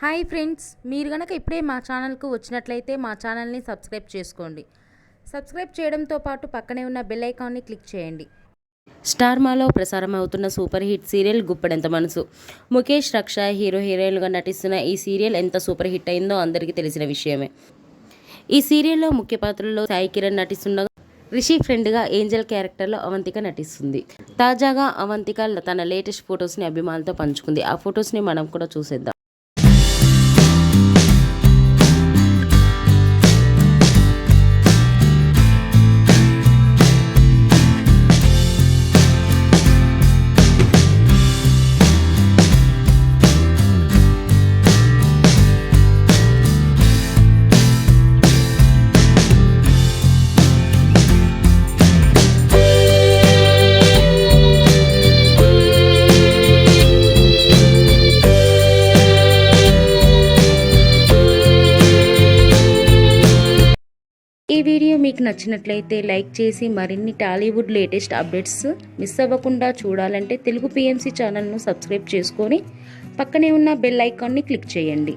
Hi friends, మీరు గనక ఇప్పుడే మా ఛానల్కు వచ్చినట్లయితే మా ఛానల్ని సబ్స్క్రైబ్ చేసుకోండి. సబ్స్క్రైబ్ చేయడంతో పాటు పక్కనే ఉన్న బెల్ ఐకాన్ని క్లిక్ చేయండి. స్టార్ మాలో ప్రసారం అవుతున్న సూపర్ హిట్ సీరియల్ గుప్పెడంత మనసు. ముఖేష్, రక్ష హీరోయిన్లుగా నటిస్తున్న ఈ సీరియల్ ఎంత సూపర్ హిట్ అయిందో అందరికీ తెలిసిన విషయమే. ఈ సీరియల్లో ముఖ్య పాత్రలో సాయి కిరణ్ నటిస్తుండగా, రిషి ఫ్రెండ్గా ఏంజల్ క్యారెక్టర్లో అవంతిక నటిస్తుంది. తాజాగా అవంతిక తన లేటెస్ట్ ఫొటోస్ని అభిమానులతో పంచుకుంది. ఆ ఫొటోస్ని మనం కూడా చూసేద్దాం. ఈ వీడియో మీకు నచ్చినట్లయితే లైక్ చేసి మరిన్ని టాలీవుడ్ లేటెస్ట్ అప్డేట్స్ మిస్ అవ్వకుండా చూడాలంటే తెలుగు PMC ఛానల్ను సబ్స్క్రైబ్ చేసుకొని పక్కనే ఉన్న బెల్ ఐకాన్ని క్లిక్ చేయండి.